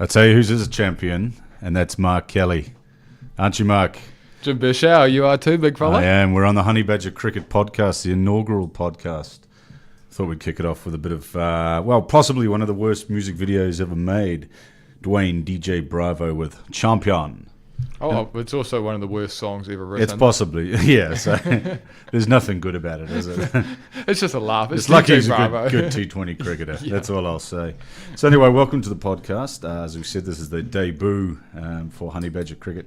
I tell you who's a champion, and that's Mark Kelly. Aren't you, Mark? Jim Bishow, you are too, big fella. I am. We're on the Honey Badger Cricket Podcast, the inaugural podcast. Thought we'd kick it off with a bit of, possibly one of the worst music videos ever made. Dwayne DJ Bravo with Champion. Oh, it's also one of the worst songs ever written. It's possibly, yeah. So there's nothing good about it, is it? It's just a laugh. It's lucky he's a good T20 cricketer. Yeah. That's all I'll say. So anyway, welcome to the podcast. As we said, this is the debut for Honey Badger Cricket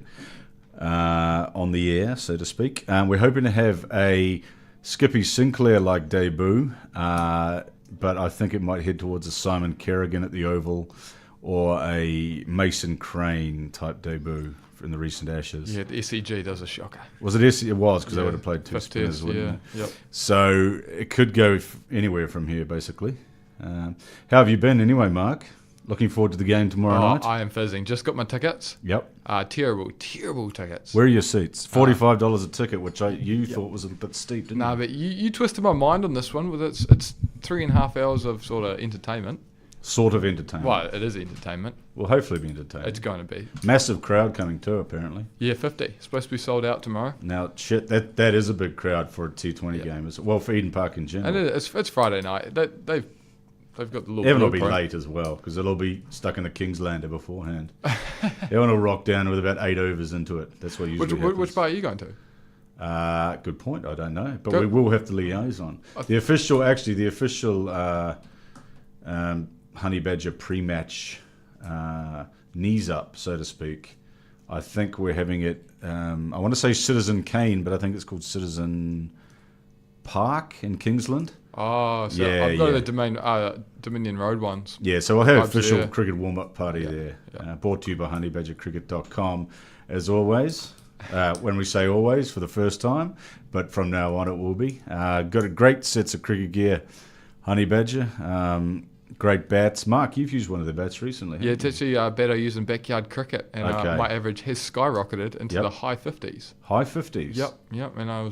on the air, so to speak. We're hoping to have a Skippy Sinclair-like debut, but I think it might head towards a Simon Kerrigan at the Oval or a Mason Crane type debut in the recent Ashes. Yeah, the SCG does a shocker. Was it SCG? It was, because they would have played two spinners, wouldn't it? Yep. So it could go anywhere from here, basically. How have you been anyway, Mark? Looking forward to the game tomorrow night? I am fizzing. Just got my tickets. Yep. Terrible tickets. Where are your seats? $45 a ticket, which you thought was a bit steep, didn't you? But you twisted my mind on this one. It's 3.5 hours of sort of entertainment. Sort of entertainment. Well, it is entertainment. Well, hopefully be entertainment. It's going to be. Massive crowd coming too, apparently. Yeah, 50. Supposed to be sold out tomorrow. Now, shit, that is a big crowd for a T20 game. Well, for Eden Park in general. And it's Friday night. They've got the little. Everyone will be late as well, because they'll all be stuck in the Kingslander beforehand. Everyone will rock down with about 8 overs into it. That's what usually happens. Which bar are you going to? Good point. I don't know, but we will have to liaise on the official Honey Badger pre-match knees up, so to speak. I think we're having it. I want to say Citizen Kane, but I think it's called Citizen Park in Kingsland. Oh, so yeah, I've got the Dominion Road ones. Yeah, so we'll have official cricket warm-up party there. Yeah. Brought to you by honeybadgercricket.com, as always. When we say always, for the first time, but from now on it will be. Got a great sets of cricket gear, Honey Badger. Great bats. Mark, you've used one of the bats recently. Yeah, it's actually better using backyard cricket, and my average has skyrocketed into the high 50s. High 50s? Yep, and I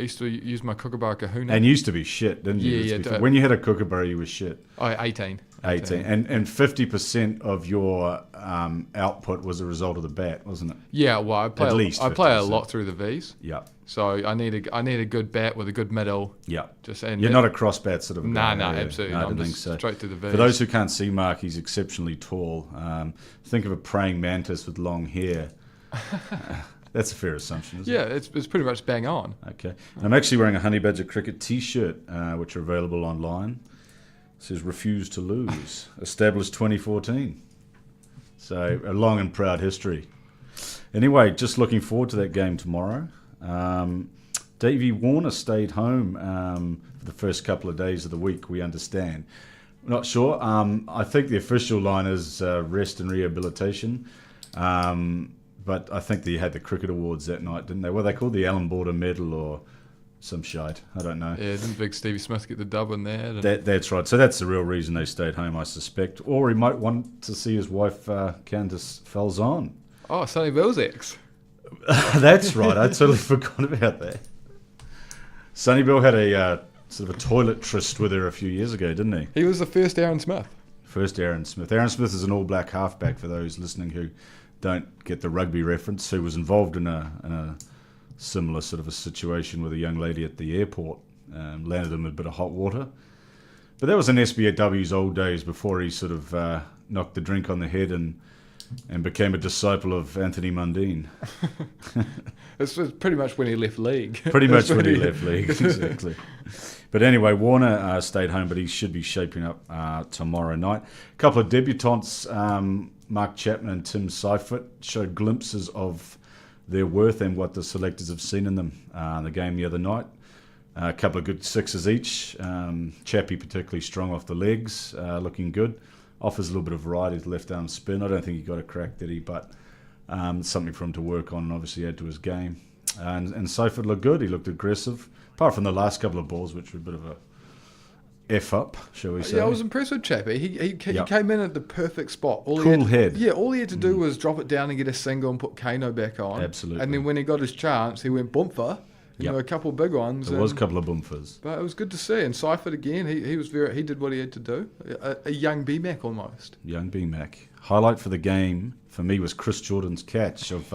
used to use my Kookaburra Kahuna. And used to be shit, didn't you? Yeah. When you had a Kookaburra, you were shit. 18. And 50% of your output was a result of the bat, wasn't it? Yeah, well, I play a lot through the Vs. Yeah. So I need a good bat with a good middle. Yeah. You're not a cross bat sort of guy. No, absolutely not. I didn't think so. Straight through the Vs. For those who can't see Mark, he's exceptionally tall. Think of a praying mantis with long hair. That's a fair assumption, isn't it? Yeah, it's pretty much bang on. Okay. And I'm actually wearing a Honey Badger Cricket T-shirt, which are available online. It says "Refuse to Lose," established 2014. So a long and proud history. Anyway, just looking forward to that game tomorrow. Davey Warner stayed home for the first couple of days of the week, we understand. Not sure. I think the official line is rest and rehabilitation. But I think they had the Cricket Awards that night, didn't they? What they called the Alan Border Medal or some shite. I don't know. Yeah, didn't Big Stevie Smith get the dub in there? That's right. So that's the real reason they stayed home, I suspect. Or he might want to see his wife, Candice Falzon. Oh, Sonny Bill's ex. That's right. I'd totally forgot about that. Sonny Bill had a sort of a toilet tryst with her a few years ago, didn't he? He was the first Aaron Smith. First Aaron Smith. Aaron Smith is an all-black halfback, for those listening who don't get the rugby reference, who was involved in a similar sort of a situation with a young lady at the airport, landed him in a bit of hot water. But that was in SBAW's old days, before he sort of knocked the drink on the head and became a disciple of Anthony Mundine. It's pretty much when he left league. Pretty much when he left league, exactly. But anyway, Warner stayed home, but he should be shaping up tomorrow night. A couple of debutantes, Mark Chapman and Tim Seifert, showed glimpses of their worth and what the selectors have seen in them in the game the other night. A couple of good sixes each. Chappie particularly strong off the legs, looking good. Offers a little bit of variety with left arm spin. I don't think he got a crack, did he? But something for him to work on and obviously add to his game. And Seifert looked good. He looked aggressive, apart from the last couple of balls, which were a bit of a F up, shall we say. Yeah, I was impressed with Chappie. He came in at the perfect spot. Cool head. Yeah, all he had to do was drop it down and get a single and put Kano back on. Absolutely. And then when he got his chance, he went bumper. a couple of big ones. There was a couple of boomfers. But it was good to see. And Seifert again, he did what he had to do. A young B-Mac almost. Young B-Mac. Highlight for the game for me was Chris Jordan's catch of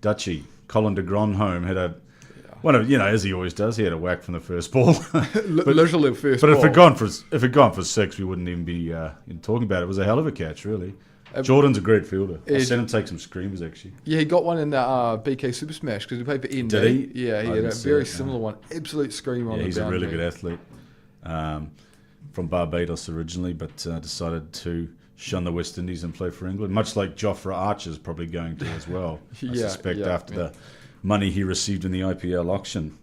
Dutchie. Colin de Gronholm had as he always does, he had a whack from the first ball. Literally first ball. But if it gone for 6, we wouldn't even be talking about it. It was a hell of a catch, really. Jordan's a great fielder. I've seen him take some screamers, actually. Yeah, he got one in the BK Super Smash because he played for ND. Did he? Yeah, he had a very similar one. Absolute screamer on the boundary. He's a really good athlete. From Barbados originally, but decided to shun the West Indies and play for England, much like Jofra Archer's probably going to as well, I suspect, after the money he received in the IPL auction.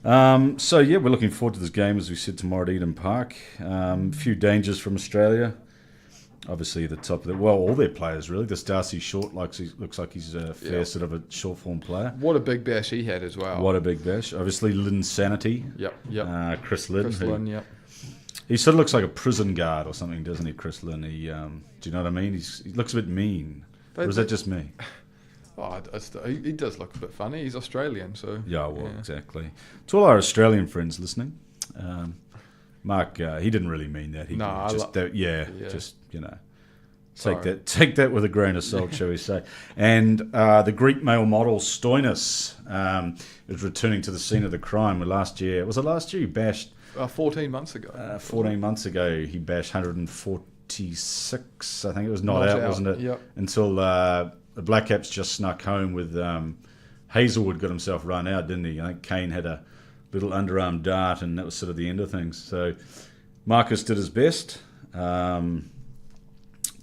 We're looking forward to this game, as we said, tomorrow at Eden Park. A few dangers from Australia. Obviously, the top of all their players, really. This Darcy Short looks like he's a fair sort of a short-form player. What a big bash he had as well. What a big bash. Obviously, Lynn Sanity. Yep. Chris Lynn. Chris Lynn, yep. He sort of looks like a prison guard or something, doesn't he, Chris Lynn? Do you know what I mean? He looks a bit mean. Or is that just me? He does look a bit funny. He's Australian, so... Exactly. To all our Australian friends listening, Mark, he didn't really mean that. Take that with a grain of salt, shall we say. And the Greek male model, Stoinis, is returning to the scene of the crime. Last year he bashed... 14 months ago. 14 months ago, he bashed 146, I think it was, not out, wasn't it? Yep. Until the Black Caps just snuck home with Hazelwood got himself run out, didn't he? I think Kane had a little underarm dart, and that was sort of the end of things. So Marcus did his best,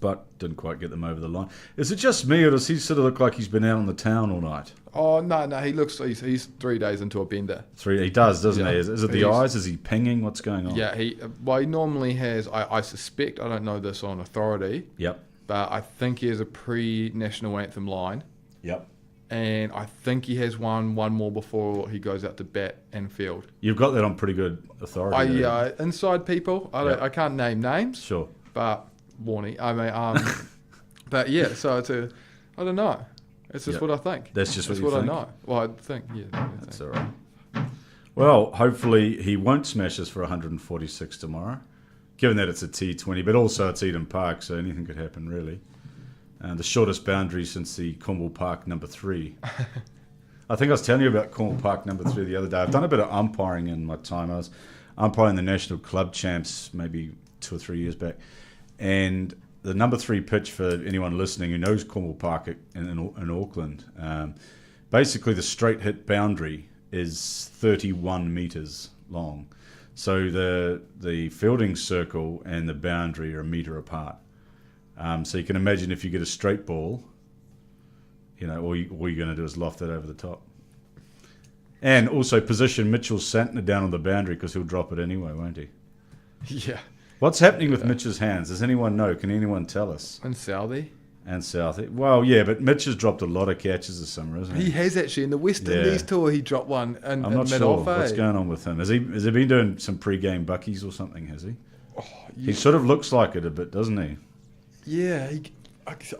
but didn't quite get them over the line. Is it just me, or does he sort of look like he's been out on the town all night? Oh, no, he looks, he's 3 days into a bender. He does, doesn't he? Is it the eyes? Is he pinging? What's going on? Yeah, he normally has, I suspect, I don't know this on authority. Yep. But I think he has a pre-national anthem line. Yep. And I think he has one more before he goes out to bat and field. You've got that on pretty good authority. Inside people, I can't name names. Sure. But Warnie, but yeah, so I don't know. It's just what I think. That's just what you think? I know. Well, I think, yeah. That's all right. Well, hopefully he won't smash us for 146 tomorrow, given that it's a T20, but also it's Eden Park, so anything could happen, really. The shortest boundary since the Cornwall Park number 3. I think I was telling you about Cornwall Park number 3 the other day. I've done a bit of umpiring in my time. I was umpiring the National Club Champs maybe 2 or 3 years back. And the number 3 pitch, for anyone listening who knows Cornwall Park in Auckland, basically the straight hit boundary is 31 metres long. So the fielding circle and the boundary are a metre apart. So you can imagine if you get a straight ball, all you're going to do is loft it over the top. And also position Mitchell Santner down on the boundary, because he'll drop it anyway, won't he? Yeah. What's happening with Mitch's hands? Does anyone know? Can anyone tell us? And Southey. Well, yeah, but Mitch has dropped a lot of catches this summer, hasn't he? He has actually. In the West Indies tour, he dropped one. And I'm not sure what's going on with him. Has he been doing some pre-game buckies or something, has he? Oh, yeah. He sort of looks like it a bit, doesn't he? Yeah,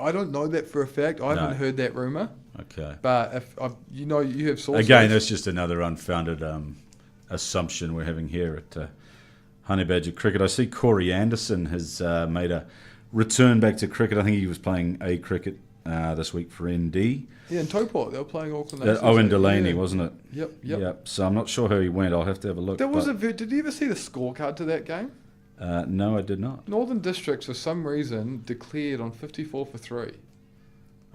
I don't know that for a fact. I haven't heard that rumour. Okay. But if you have sources. Again, that's just another unfounded assumption we're having here at Honey Badger Cricket. I see Corey Anderson has made a return back to cricket. I think he was playing A cricket this week for ND. Yeah, in Toport. They were playing Auckland. Owen Delaney, wasn't it? Yep. So I'm not sure how he went. I'll have to have a look. Did you ever see the scorecard to that game? No, I did not. Northern Districts, for some reason, declared on 54 for 3.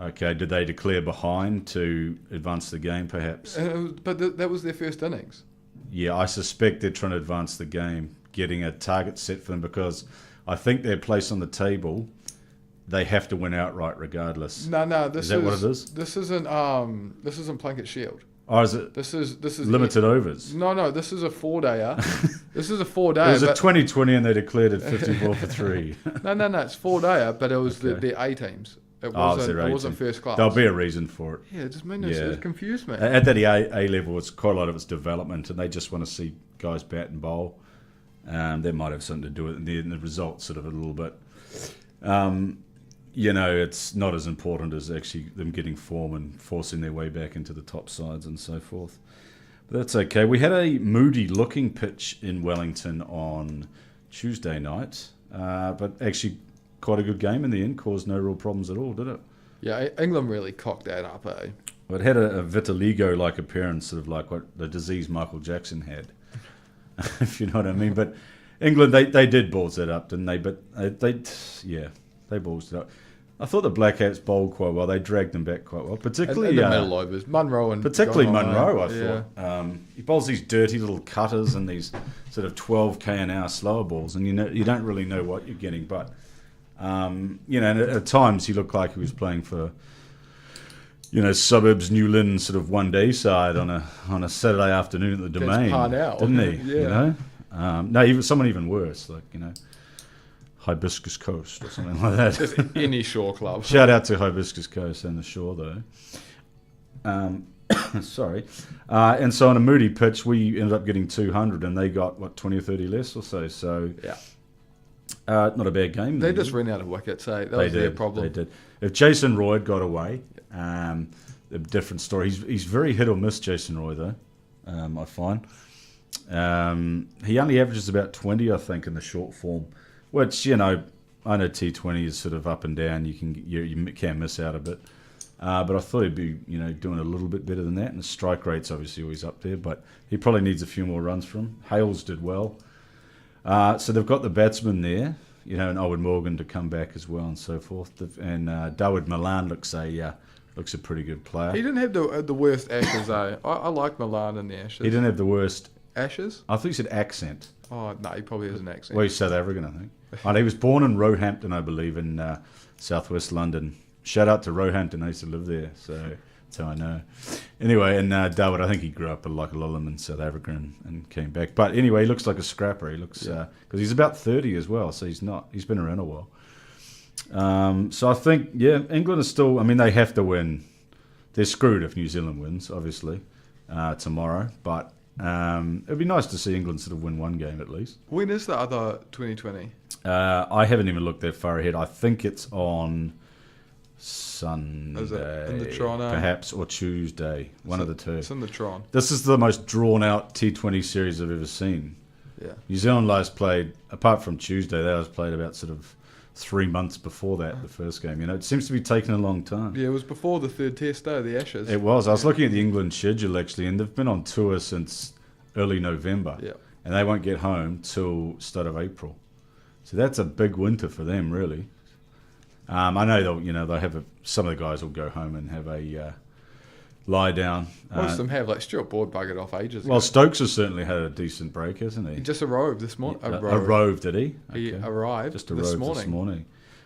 Okay, did they declare behind to advance the game, perhaps? But that was their first innings. Yeah, I suspect they're trying to advance the game, getting a target set for them, because I think their place on the table, they have to win outright regardless. No, is that what it is? This isn't Plunkett Shield. Oh, is it? This is limited overs. No, this is a 4-dayer. This is a 4-dayer. It was a 2020 and they declared it 54 for 3. No, it's 4-dayer, but it was the A teams. It wasn't first class. There'll be a reason for it. Yeah, it just made no sense. It confused me. At that A level, it's quite a lot of its development, and they just want to see guys bat and bowl. That might have something to do with it, and the results sort of a little bit. It's not as important as actually them getting form and forcing their way back into the top sides and so forth. But That's okay. We had a moody-looking pitch in Wellington on Tuesday night, but actually quite a good game in the end. Caused no real problems at all, did it? Yeah, England really cocked that up, eh? Well, it had a vitiligo-like appearance, sort of like what the disease Michael Jackson had, if you know what I mean. But England, they did balls it up, didn't they? But they balls it up. I thought the Black Caps bowled quite well. They dragged them back quite well, particularly in the middle overs. Munro and particularly Gongai, Munro. I thought he bowls these dirty little cutters and these sort of 12 k an hour slower balls, and you don't really know what you're getting. But and at times he looked like he was playing for Suburbs New Lynn sort of one day side on a Saturday afternoon at the Domain, didn't he? Yeah. No, he was someone even worse, like Hibiscus Coast or something like that. Just any shore club. Shout out to Hibiscus Coast and the shore, though. Sorry. And so on a moody pitch, we ended up getting 200, and they got, 20 or 30 less or so. So, yeah. Not a bad game. They just ran out of wickets, eh? That was their problem. They did. If Jason Roy had got away, a different story. He's very hit or miss, Jason Roy, though, I find. He only averages about 20, I think, in the short form. Which, I know T20 is sort of up and down. You can miss out a bit. But I thought he'd be, doing a little bit better than that. And the strike rate's obviously always up there. But he probably needs a few more runs from him. Hales did well. So they've got the batsman there, and Owen Morgan to come back as well and so forth. And Dawid Malan looks a pretty good player. He didn't have the worst Ashes, eh? I like Malan in the Ashes. He didn't have the worst... Ashes? I thought you said accent. Oh, no, he probably has an accent. Well, he's South African, I think. And he was born in Roehampton, I believe, in southwest London. Shout out to Roehampton. I used to live there, so that's how I know. Anyway, and Dawood, I think he grew up like a lot of them in South Africa and came back. But anyway, he looks like a scrapper. He looks because he's about 30 as well, so he's been around a while. So I think, England is still. I mean, they have to win. They're screwed if New Zealand wins, obviously, tomorrow. But it'd be nice to see England sort of win one game at least. When is the other 2020? I haven't even looked that far ahead. I think it's on Sunday, is it in the Tron, perhaps, or Tuesday, one of the two. It's in the Tron. This is the most drawn-out T20 series I've ever seen. Yeah. New Zealand last played, apart from Tuesday, they was played about sort of 3 months before that, the first game. It seems to be taking a long time. Yeah, it was before the third test, the Ashes. It was. I was looking at the England schedule, actually, and they've been on tour since early November. Yeah. And they won't get home till start of April. So that's a big winter for them, really. I know they'll have some of the guys will go home and have a lie down. Most of them have, like Stuart Broad buggered off ages ago. Well, Stokes has certainly had a decent break, hasn't he? He just arrived this morning. Arrived, did he? Okay. He arrived just this morning.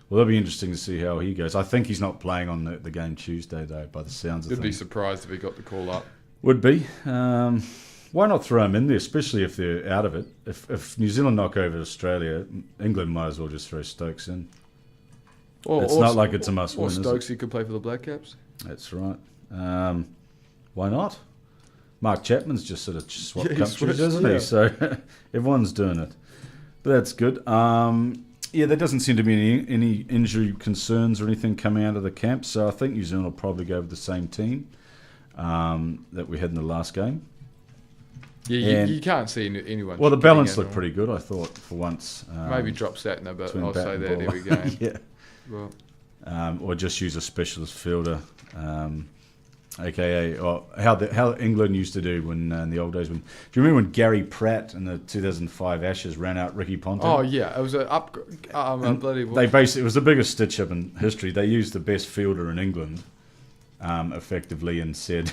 Well, that'll be interesting to see how he goes. I think he's not playing on the game Tuesday, though, by the sounds of things. Would be surprised if he got the call up. Would be. Why not throw him in there, especially if they're out of it? If New Zealand knock over Australia, England might as well just throw Stokes in. It's not like it's a must-win. Or Stokes, he could play for the Black Caps. That's right. Why not? Mark Chapman's just sort of swapped countries, doesn't he? So everyone's doing it. But that's good. There doesn't seem to be any injury concerns or anything coming out of the camp. So I think New Zealand will probably go with the same team that we had in the last game. Yeah, you can't see anyone. Well, the balance looked pretty good, I thought, for once. Maybe drop Satner, but I'll say that every game. Yeah. Well. Or just use a specialist fielder, aka how England used to do when in the old days. Do you remember when Gary Pratt in the 2005 Ashes ran out Ricky Ponting? Oh yeah, it was it was the biggest stitch up in history. They used the best fielder in England, effectively, and said,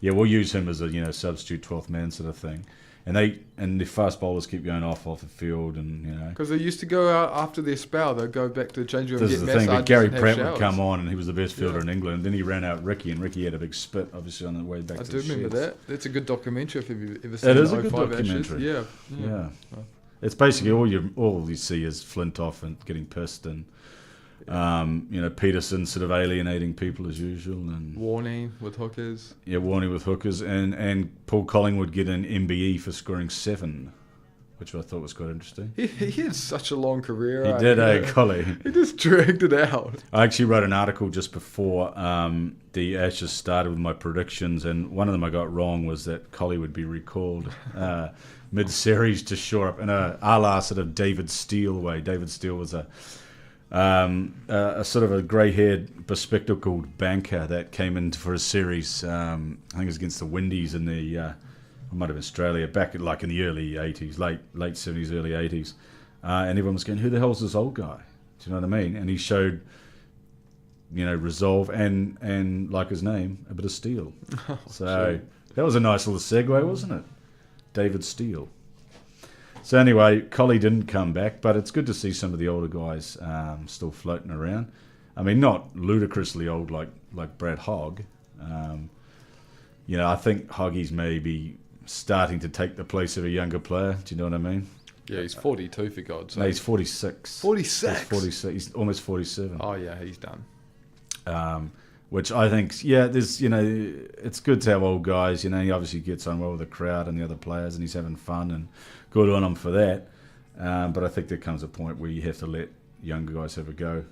we'll use him as a substitute 12th man sort of thing. And the fast bowlers keep going off the field, and because they used to go out after their spell, they'd go back to the change room. This is the thing. But Gary Pratt would come on, and he was the best fielder in England. And then he ran out Ricky, and Ricky had a big spit, obviously, on the way back. I to do the remember sheds. that. That's a good documentary if you've ever seen it. It Is a good documentary. Ashes. Yeah. It's basically all you see is Flintoff and getting pissed, and Peterson sort of alienating people as usual, and Warney with hookers. Yeah, Warney with hookers, and Paul Collingwood get an MBE for scoring 7. which I thought was quite interesting. He had such a long career. He did, Collie. He just dragged it out. I actually wrote an article just before the Ashes started with my predictions, and one of them I got wrong was that Collie would be recalled mid-series to shore up in a la sort of David Steele way. David Steele was a sort of a grey-haired, bespectacled banker that came in for a series. I think it was against the Windies in the I might have Australia back in the early 80s, late 70s, early 80s, and everyone was going, "Who the hell's this old guy?" Do you know what I mean? And he showed, resolve and like his name, a bit of steel. So that was a nice little segue, wasn't it? David Steele. So anyway, Collie didn't come back, but it's good to see some of the older guys still floating around. I mean, not ludicrously old like Brad Hogg. I think Hoggy's maybe starting to take the place of a younger player. Do you know what I mean? Yeah, he's 42 for God's sake. No, he's 46. 46? He's 46. He's almost 47. Oh, yeah, he's done. Which I think, there's, it's good to have old guys. He obviously gets on well with the crowd and the other players, and he's having fun, and good on him for that. But I think there comes a point where you have to let younger guys have a go.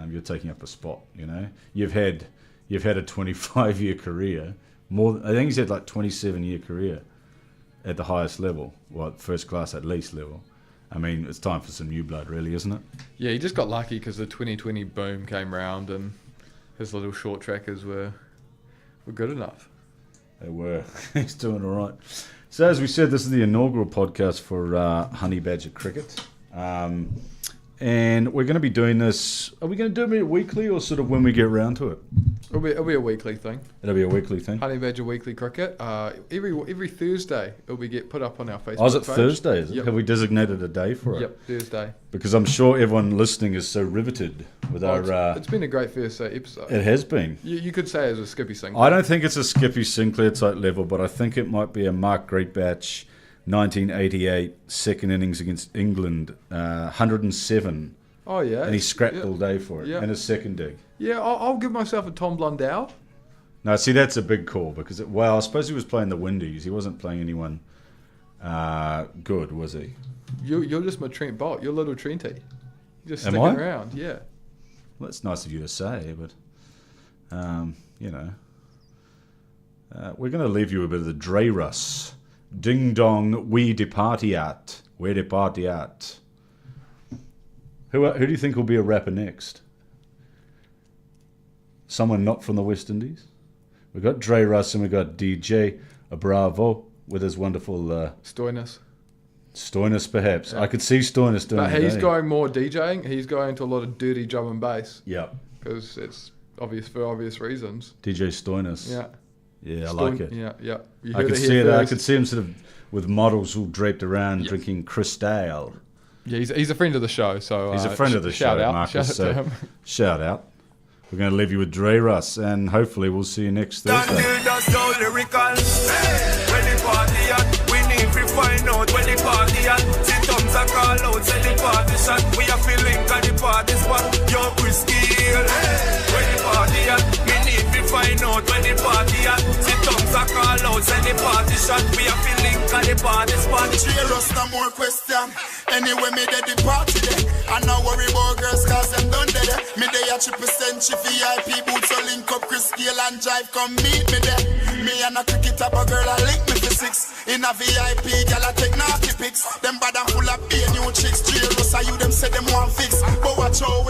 You're taking up a spot. You've had a 25-year career. I think he's had 27-year career at the highest level, first class at least level. I mean, it's time for some new blood, really, isn't it? Yeah, he just got lucky because the 2020 boom came round and his little short trackers were good enough. They were. He's doing all right. So as we said, this is the inaugural podcast for Honey Badger Cricket. And we're going to be doing this. Are we going to do it weekly or sort of when we get around to it? It'll be a weekly thing. It'll be a weekly thing. Honey Badger Weekly Cricket. Every Thursday it'll be put up on our Facebook page. Oh, is it Thursday? Is it? Yep. Have we designated a day for it? Yep, Thursday. Because I'm sure everyone listening is so riveted with our... It's been a great first episode. It has been. You could say it's a Skippy Sinclair. I don't think it's a Skippy Sinclair type level, but I think it might be a Mark Greatbatch 1988 second innings against England, 107. Oh, yeah. And he scrapped all day for it, and his second dig. Yeah, I'll give myself a Tom Blundell. No, see, that's a big call because, I suppose he was playing the Windies. He wasn't playing anyone good, was he? You're just my Trent Bolt. You're little Trenty. You're just Am sticking I? around, yeah. Well, that's nice of you to say, but, we're going to leave you a bit of the Dre Russ. Ding dong, we departiat. Where departiat. Who do you think will be a rapper next? Someone not from the West Indies? We've got Dre Russ and we've got DJ Bravo with his wonderful... Stoinis, perhaps. Yeah. I could see Stoinis doing it. But he's going more DJing. He's going to a lot of dirty drum and bass. Yeah. Because it's obvious for obvious reasons. DJ Stoinis. Yeah. Yeah, I like it. Yeah. I could see it. I could see him sort of with models all draped around drinking Cristal. Yeah, he's a friend of the show, so he's a friend of the show, Marcus. Shout out to him. Shout out. We're going to leave you with Dre Russ, and hopefully we'll see you next Thursday. When the party at, we need to find out when the party at. Symptoms are call out, say the party shot. We are feeling at the party spot. Yo, whiskey. When the party at, we need to find out when the party at. Symptoms are call out, say the party shot. We are feeling at the party spot. Cheer us, no more question. Anyway, me dead the party there. And now worry about girls cause them done there. Me there at 3% VIP boots, so link up Chris Gale and Jive, come meet me there. Me and a cricket up a girl, I link me for 6. In a VIP, girl I take naughty pics. Them bad and full of beer, new chicks. Cheer us, you them say them want fix. But watch out,